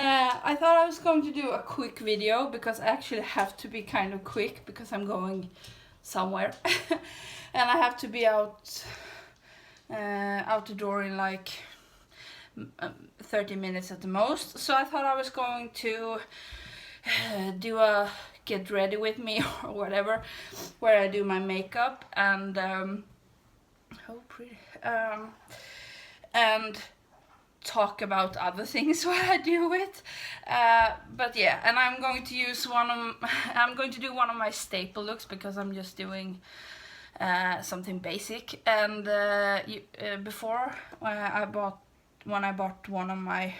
I thought I was going to do a quick video because I actually have to be kind of quick because I'm going somewhere and I have to be out the door in like 30 minutes at the most. So I thought I was going to do a get ready with me or whatever, where I do my makeup and oh pretty, and talk about other things while I do it. But yeah, and I'm going to use I'm going to do one of my staple looks because I'm just doing something basic. And before when I bought one of my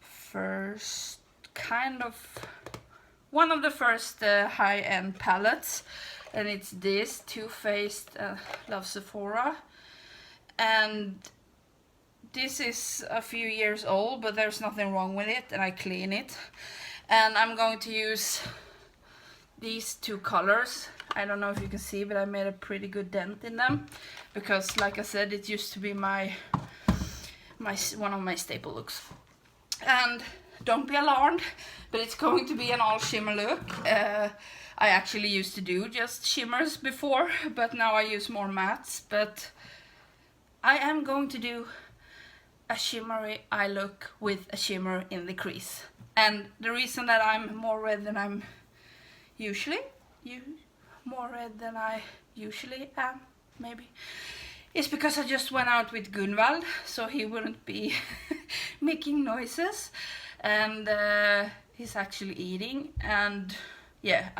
first one of the first high-end palettes, and it's this Too Faced Love Sephora, and this is a few years old, but there's nothing wrong with it, and I clean it. And I'm going to use these two colors. I don't know if you can see, but I made a pretty good dent in them because, like I said, it used to be one of my staple looks. And don't be alarmed, but it's going to be an all shimmer look. I actually used to do just shimmers before, but now I use more mattes. But I am going to do a shimmery eye look with a shimmer in the crease. And the reason that I'm more red than I'm usually am, maybe, is because I just went out with Gunvald, so he wouldn't be making noises, and he's actually eating. And yeah,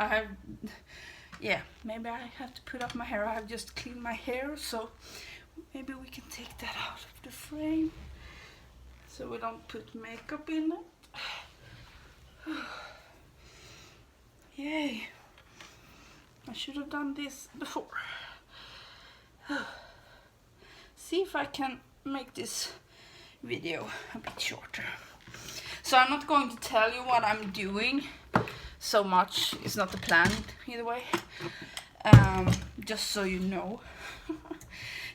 maybe I have to put up my hair. I have just cleaned my hair, so maybe we can take that out of the frame so we don't put makeup in it. Yay. I should have done this before. See if I can make this video a bit shorter. So I'm not going to tell you what I'm doing so much. It's not the plan either way. Just so you know.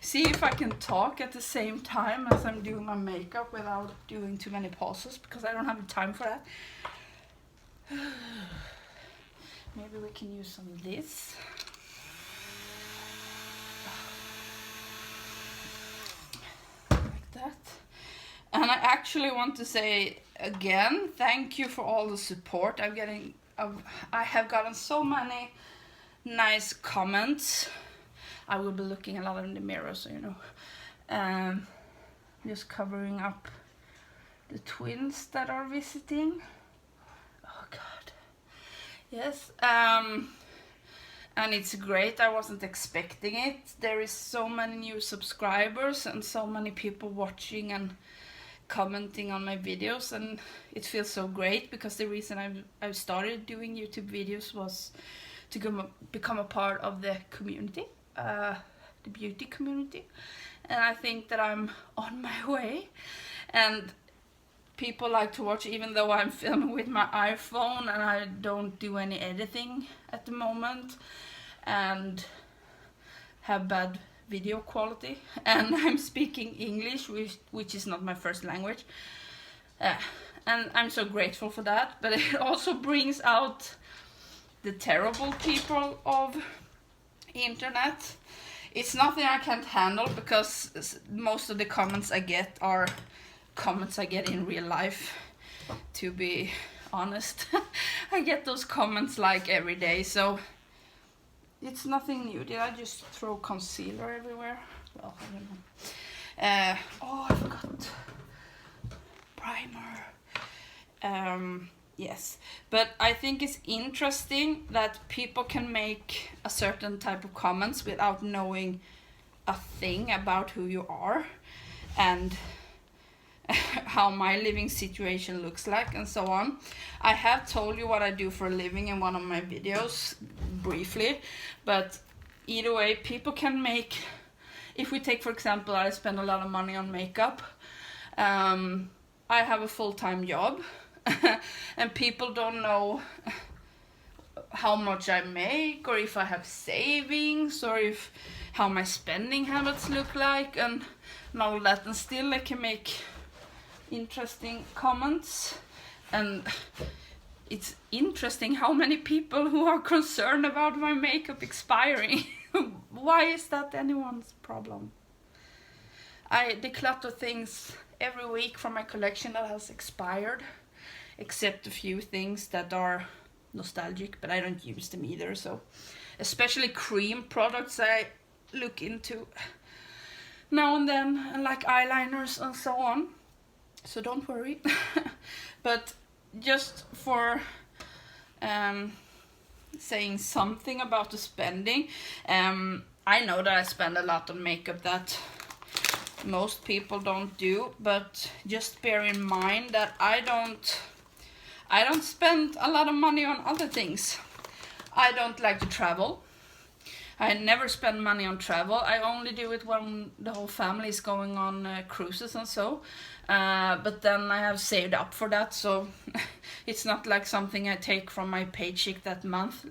See if I can talk at the same time as I'm doing my makeup without doing too many pauses, because I don't have the time for that. Maybe we can use some of this. Like that. And I actually want to say again, thank you for all the support I'm getting. I have gotten so many nice comments. I will be looking a lot in the mirror, so you know. Just covering up the twins that are visiting. Oh God. Yes. And it's great. I wasn't expecting it. There is so many new subscribers and so many people watching and commenting on my videos, and it feels so great because the reason I've started doing YouTube videos was to become a part of the community. The beauty community, and I think that I'm on my way, and people like to watch even though I'm filming with my iPhone and I don't do any editing at the moment and have bad video quality, and I'm speaking English, which is not my first language, and I'm so grateful for that. But it also brings out the terrible people of internet. It's nothing I can't handle because most of the comments I get are comments I get in real life, to be honest. I get those comments like every day, so it's nothing new. Did I just throw concealer everywhere? Well, I don't know. Oh, I forgot primer. Yes, but I think it's interesting that people can make a certain type of comments without knowing a thing about who you are and how my living situation looks like and so on. I have told you what I do for a living in one of my videos briefly, but either way, people can make, if we take for example, I spend a lot of money on makeup. I have a full-time job. And people don't know how much I make, or if I have savings, or how my spending habits look like, and all that, and still I can make interesting comments, and it's interesting how many people who are concerned about my makeup expiring. Why is that anyone's problem? I declutter things every week from my collection that has expired, except a few things that are nostalgic, but I don't use them either. So especially cream products I look into now and then, and like eyeliners and so on. So don't worry. But just for saying something about the spending, I know that I spend a lot on makeup that most people don't do, but just bear in mind that I don't spend a lot of money on other things. I don't like to travel. I never spend money on travel. I only do it when the whole family is going on cruises and so. But then I have saved up for that, so it's not like something I take from my paycheck that month.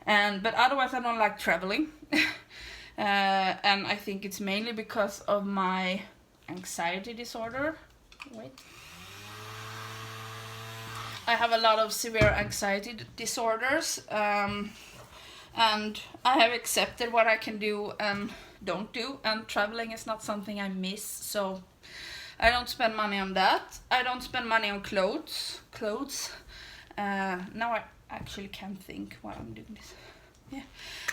But otherwise I don't like traveling. And I think it's mainly because of my anxiety disorder. Wait. I have a lot of severe anxiety disorders. And I have accepted what I can do and don't do, and traveling is not something I miss, so I don't spend money on that. I don't spend money on clothes. Now I actually can't think why I'm doing this. Yeah,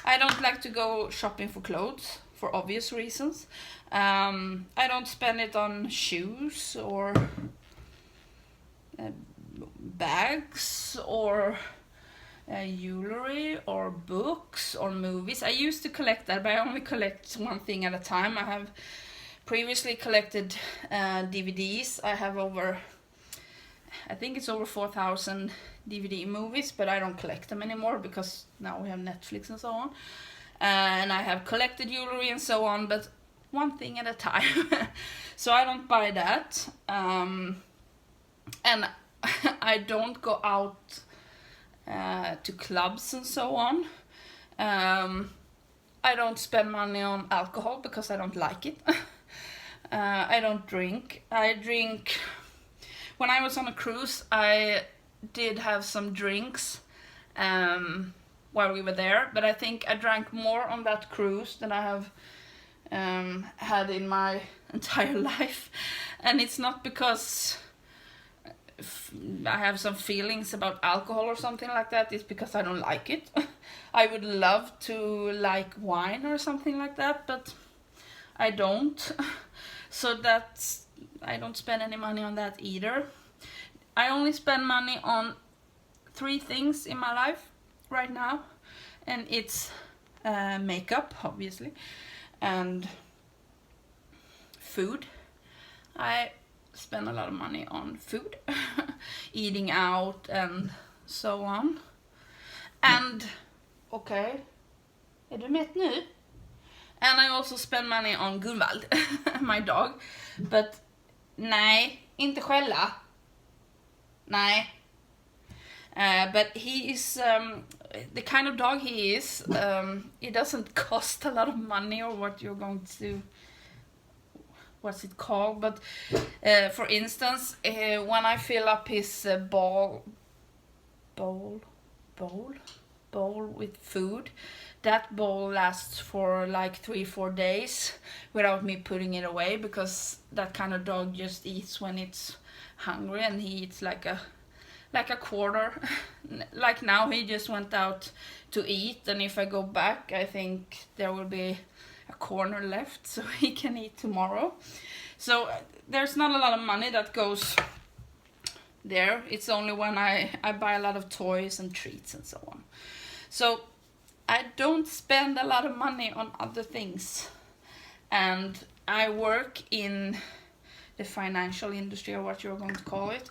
I don't like to go shopping for clothes for obvious reasons. I don't spend it on shoes or bags or jewelry or books or movies. I used to collect that, but I only collect one thing at a time. I have previously collected DVDs. I have I think it's over 4,000 DVD movies, but I don't collect them anymore because now we have Netflix and so on. And I have collected jewelry and so on, but one thing at a time. So I don't buy that. And I don't go out to clubs and so on. I don't spend money on alcohol because I don't like it. I don't drink. When I was on a cruise, I did have some drinks while we were there, but I think I drank more on that cruise than I have had in my entire life. And it's not because I have some feelings about alcohol or something like that. It's because I don't like it. I would love to like wine or something like that, but I don't. So I don't spend any money on that either. I only spend money on 3 things in my life right now, and it's makeup, obviously, and food. I spend a lot of money on food, eating out and so on. And okay, är du med nu? And I also spend money on Gunvald, my dog. But nej, inte skälla. Nej. But he is the kind of dog he is. It doesn't cost a lot of money, or what you're going to, what's it called? But for instance, when I fill up his bowl with food, that bowl lasts for like 3-4 days without me putting it away, because that kind of dog just eats when it's hungry, and he eats like a quarter. Like now he just went out to eat, and if I go back I think there will be a corner left so he can eat tomorrow. So there's not a lot of money that goes there. It's only when I buy a lot of toys and treats and so on. So I don't spend a lot of money on other things. And I work in the financial industry, or what you're going to call it.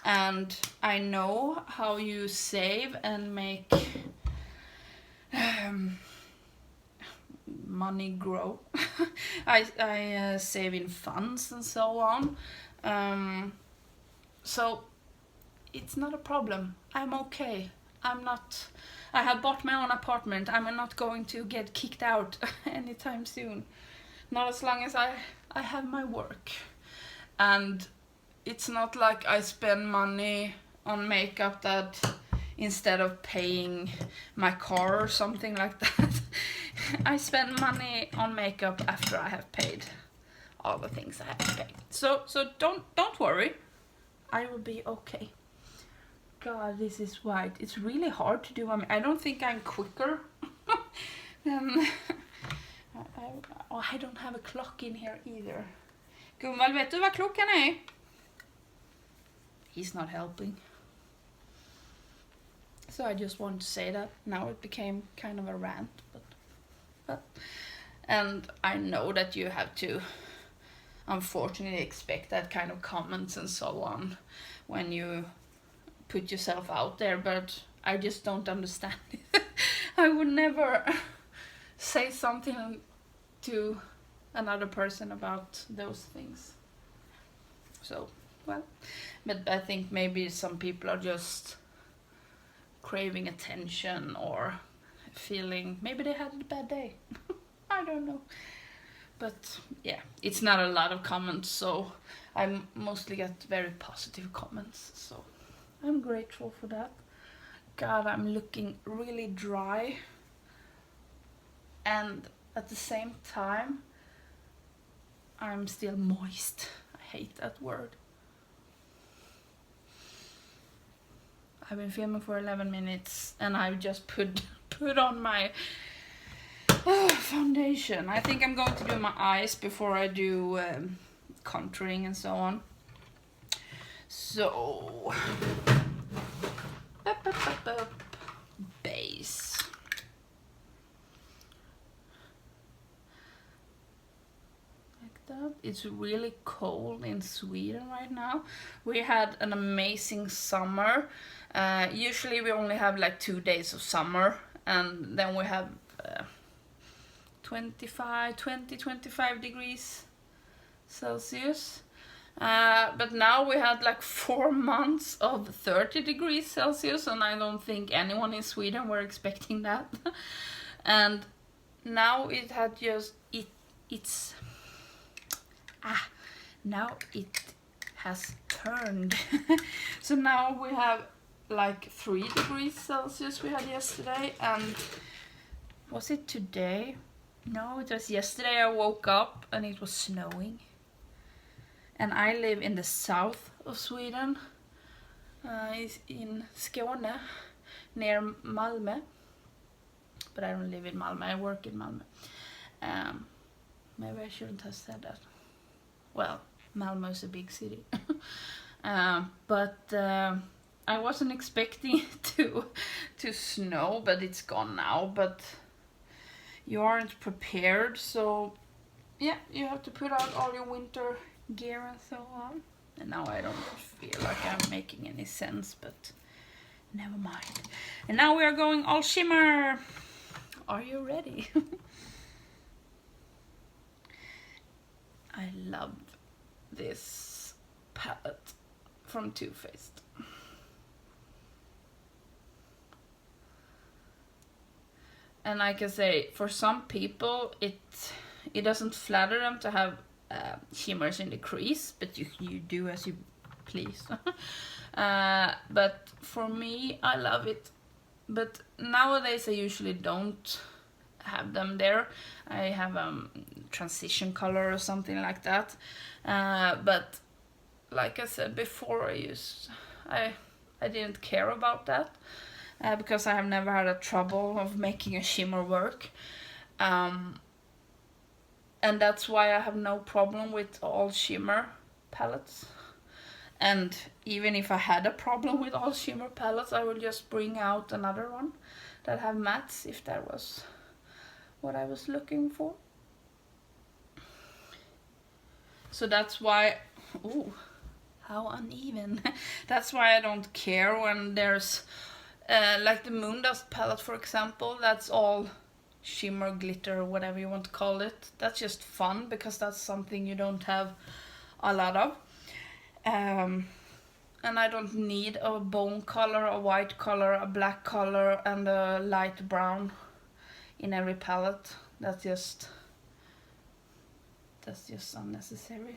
And I know how you save and make money grow. I save in funds and so on. So it's not a problem. I'm okay. I have bought my own apartment. I'm not going to get kicked out anytime soon. Not as long as I have my work. And it's not like I spend money on makeup that instead of paying my car or something like that. I spend money on makeup after I have paid all the things I have to pay. So don't worry, I will be okay. God, this is white. It's really hard to do. I don't think I'm quicker than I don't have a clock in here either. Gummal, vet du vad klockan är? He's not helping. So I just wanted to say that. Now it became kind of a rant, but and I know that you have to unfortunately expect that kind of comments and so on when you put yourself out there, but I just don't understand it. I would never say something to another person about those things. So, well, but I think maybe some people are just craving attention or feeling maybe they had a bad day. I don't know. But yeah, it's not a lot of comments, so I mostly get very positive comments, so I'm grateful for that. God, I'm looking really dry, and at the same time I'm still moist. I hate that word. I've been filming for 11 minutes and I've just put on my foundation. I think I'm going to do my eyes before I do contouring and so on. So, base. Like that. It's really cold in Sweden right now. We had an amazing summer. Usually we only have like 2 days of summer, and then we have 20-25 degrees Celsius. But now we had like 4 months of 30 degrees Celsius, and I don't think anyone in Sweden were expecting that. And now it had just now it has turned. So now we have like 3 degrees Celsius we had yesterday, and was it today? No, it was yesterday. I woke up and it was snowing. And I live in the south of Sweden, in Skåne, near Malmö. But I don't live in Malmö, I work in Malmö. Maybe I shouldn't have said that. Well, Malmö is a big city. But I wasn't expecting to snow, but it's gone now. But you aren't prepared, so yeah, you have to put out all your winter gear and so on. And now I don't feel like I'm making any sense, but never mind. And now we are going all shimmer. Are you ready? I love this palette from Too Faced. And I can say, for some people, it doesn't flatter them to have shimmers in the crease, but you do as you please. But for me, I love it. But nowadays I usually don't have them there. I have transition color or something like that. But like I said before, I didn't care about that. Because I have never had a trouble of making a shimmer work. And that's why I have no problem with all shimmer palettes. And even if I had a problem with all shimmer palettes, I will just bring out another one that have mattes, if that was what I was looking for. So that's why, ooh, how uneven. That's why I don't care when there's like the Moondust palette, for example. That's all shimmer, glitter, whatever you want to call it. That's just fun because that's something you don't have a lot of. And I don't need a bone color, a white color, a black color, and a light brown in every palette. That's just unnecessary.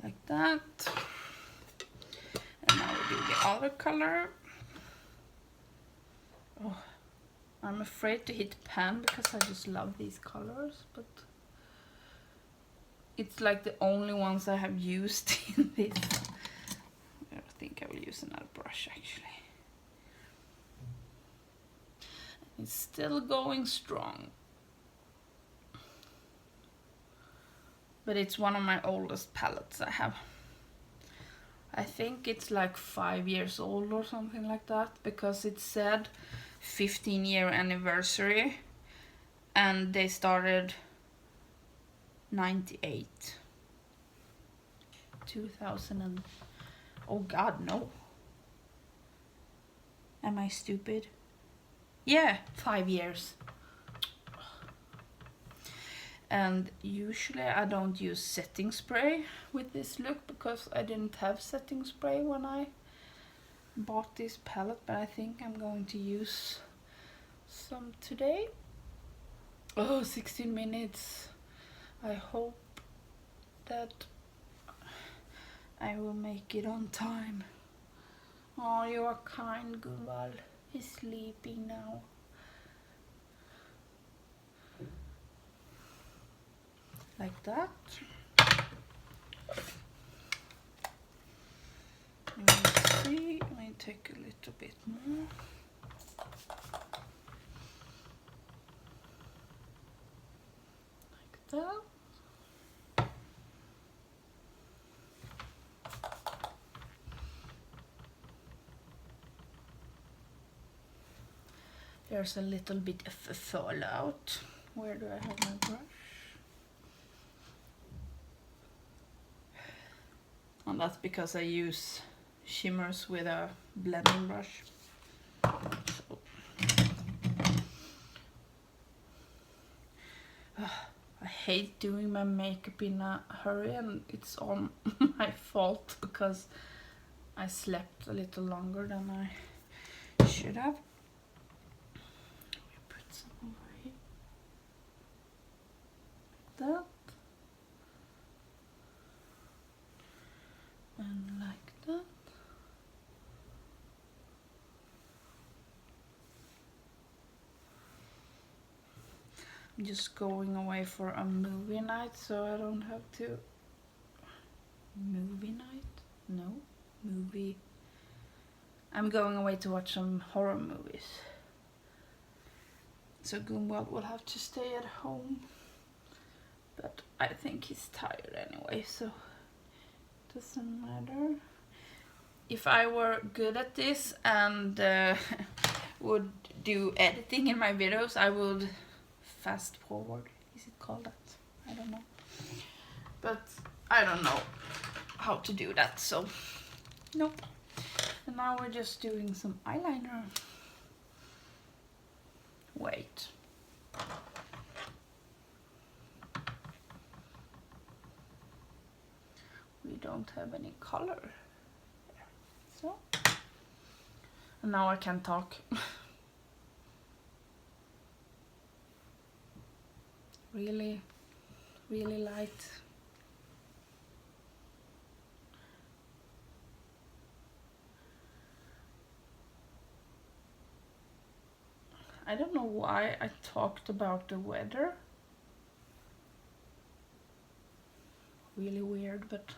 like that. And now we do the other color. Oh, I'm afraid to hit the pan because I just love these colors, but it's like the only ones I have used in this. I think I will use another brush actually. It's still going strong. But it's one of my oldest palettes I have. I think it's like 5 years old or something like that, because it said 15-year anniversary and they started 98. 2000 and... oh god, no. Am I stupid? Yeah, 5 years. And usually I don't use setting spray with this look because I didn't have setting spray when I bought this palette, but I think I'm going to use some today. Oh, 16 minutes. I hope that I will make it on time. Oh, you are kind, Gunvald. He's sleeping now. Like that. Let me see. Let me take a little bit more. Like that. There's a little bit of a fallout. Where do I have my brush? And that's because I use Shimmers with a blending brush. So. I hate doing my makeup in a hurry, and it's all my fault because I slept a little longer than I should have. Put some over here. Like that. And like that. I'm just going away for a movie night, so I don't have to... Movie night? No, movie. I'm going away to watch some horror movies. So Gunvald will have to stay at home. But I think he's tired anyway, so it doesn't matter. If I were good at this and would do editing in my videos, I would fast forward. Is it called that? I don't know. But I don't know how to do that, so nope. And now we're just doing some eyeliner. Wait. We don't have any color. So. And now I can talk. Really, really light. I don't know why I talked about the weather. Really weird, but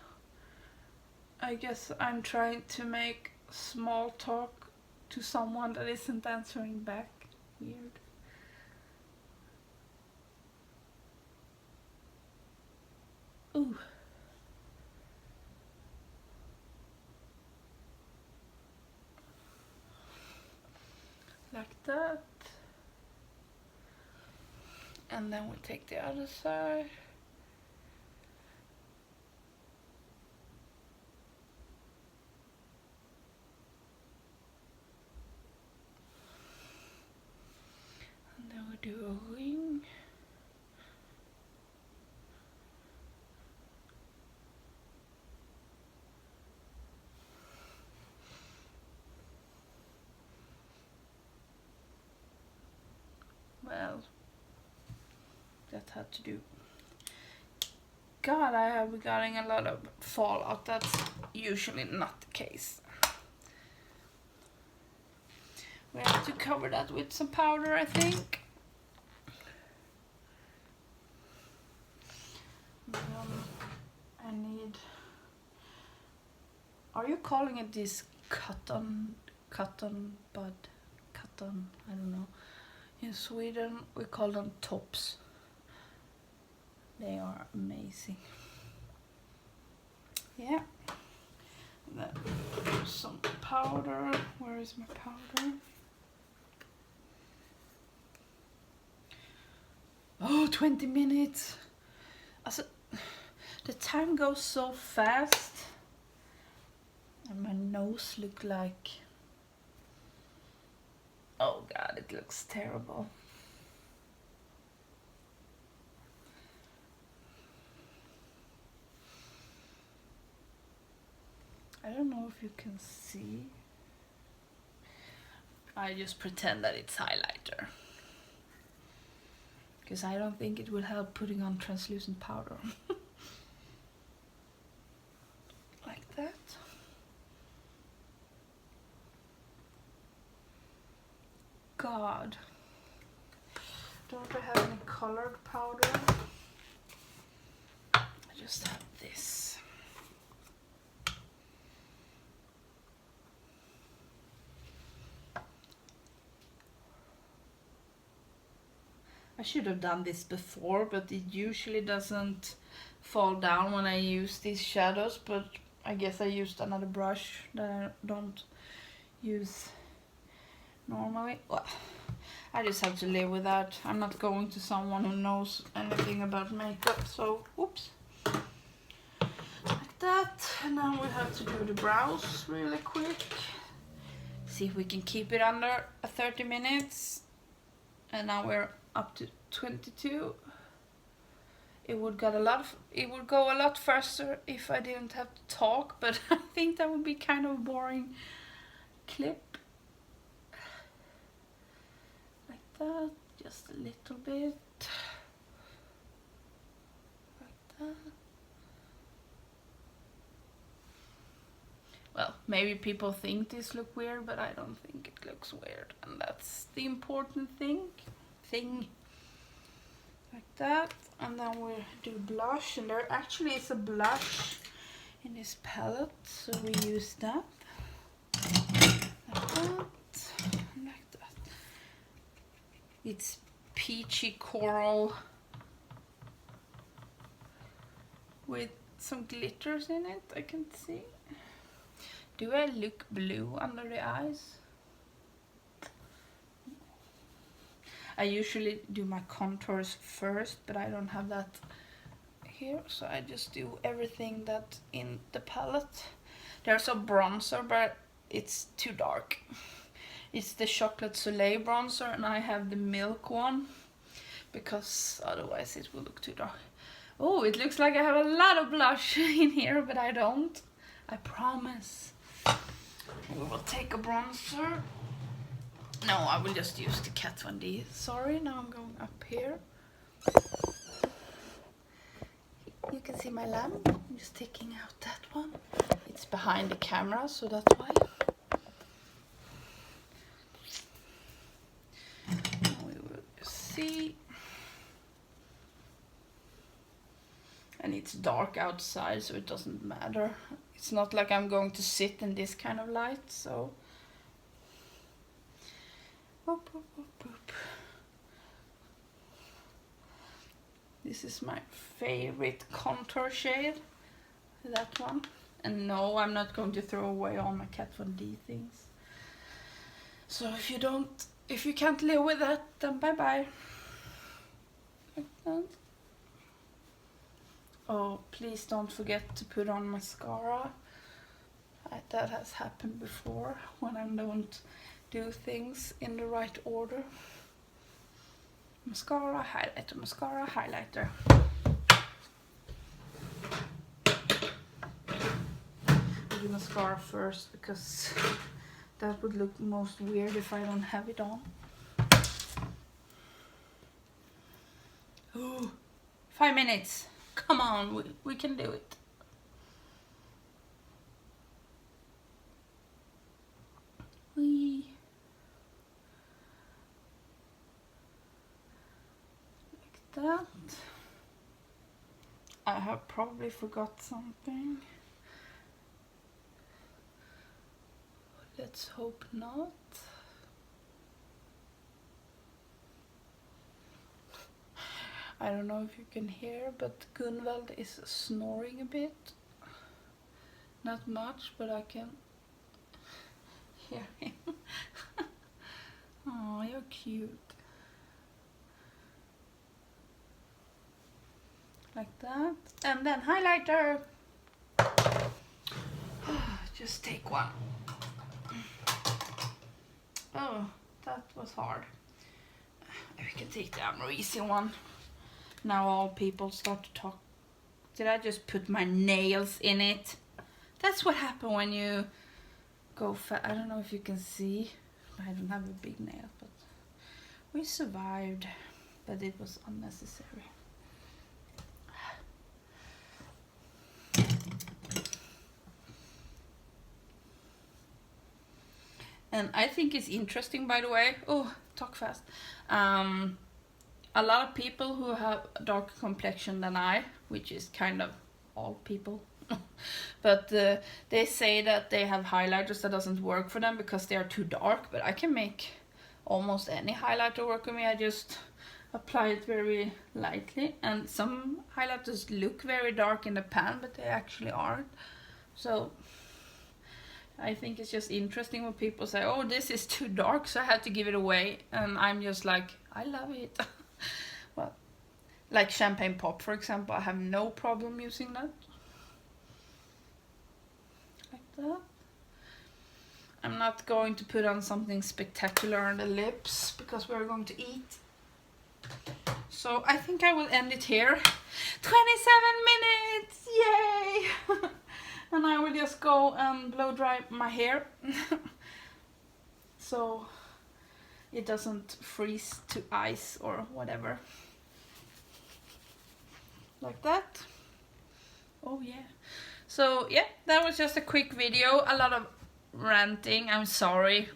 I guess I'm trying to make small talk to someone that isn't answering back. Weird. Ooh. Like that. And then we take the other side. And then we do a wing. Well, that had to do. God, I have gotten a lot of fallout. That's usually not the case. We have to cover that with some powder, I think. I need... Are you calling it this cotton bud? Cotton, I don't know. In Sweden, we call them tops. They are amazing. Yeah. Then some powder. Where is my powder? Oh, 20 minutes. Also, the time goes so fast. And my nose looks like... Oh God, it looks terrible. I don't know if you can see. I just pretend that it's highlighter. Because I don't think it will help putting on translucent powder. Like that. God. Don't I have any colored powder? I just have this. I should have done this before, but it usually doesn't fall down when I use these shadows, but I guess I used another brush that I don't use normally. Well, I just have to live with that. I'm not going to someone who knows anything about makeup, so oops. Like that. And now we have to do the brows really quick. See if we can keep it under 30 minutes. And now we're up to 22. It would go a lot faster if I didn't have to talk, but I think that would be kind of a boring clip. Like that, just a little bit. Like that. Well, maybe people think this look weird, but I don't think it looks weird, and that's the important thing. Like that, and then we do blush, and there actually is a blush in this palette, so we use that. Like that, like that. It's peachy coral with some glitters in it, I can see. Do I look blue under the eyes? I usually do my contours first, but I don't have that here, so I just do everything that's in the palette. There's a bronzer, but it's too dark. It's the Chocolate Soleil bronzer, and I have the milk one, because otherwise it will look too dark. Oh, it looks like I have a lot of blush in here, but I don't. I promise. We will take a bronzer. No, I will just use the Kat Von D. Sorry, now I'm going up here. You can see my lamp. I'm just taking out that one. It's behind the camera, so that's why. We will see. And it's dark outside, so it doesn't matter. It's not like I'm going to sit in this kind of light, so... Boop, boop, boop, boop. This is my favorite contour shade, that one. And no, I'm not going to throw away all my Kat Von D things. So if you can't live with that, then bye bye. Like that. Oh, please don't forget to put on mascara. That has happened before when I don't do things in the right order. Mascara, highlighter, mascara, highlighter. I'll do mascara first because that would look most weird if I don't have it on. Ooh, 5 minutes. Come on, we can do it. Like that. I have probably forgot something. Let's hope not. I don't know if you can hear, but Gunvald is snoring a bit. Not much, but I can hear him. Oh, you're cute. Like that. And then highlighter. Just take one. Oh, that was hard. We can take the more easy one. Now all people start to talk. Did I just put my nails in it? That's what happened when you go fast. I don't know if you can see. I don't have a big nail, but we survived. But it was unnecessary. And I think it's interesting, by the way. Oh, talk fast. A lot of people who have a darker complexion than I, which is kind of all people, but they say that they have highlighters that doesn't work for them because they are too dark. But I can make almost any highlighter work on me. I just apply it very lightly, and some highlighters look very dark in the pan, but they actually aren't. So I think it's just interesting when people say, oh, this is too dark, so I had to give it away. And I'm just like, I love it. Well, like Champagne Pop, for example, I have no problem using that. Like that. I'm not going to put on something spectacular on the lips because we're going to eat. So I think I will end it here. 27 minutes! Yay! And I will just go and blow dry my hair so it doesn't freeze to ice or whatever. Like that. Oh yeah. So yeah, that was just a quick video. A lot of ranting, I'm sorry.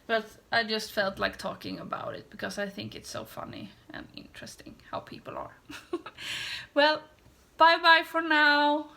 But I just felt like talking about it because I think it's so funny and interesting how people are. Well, bye bye for now.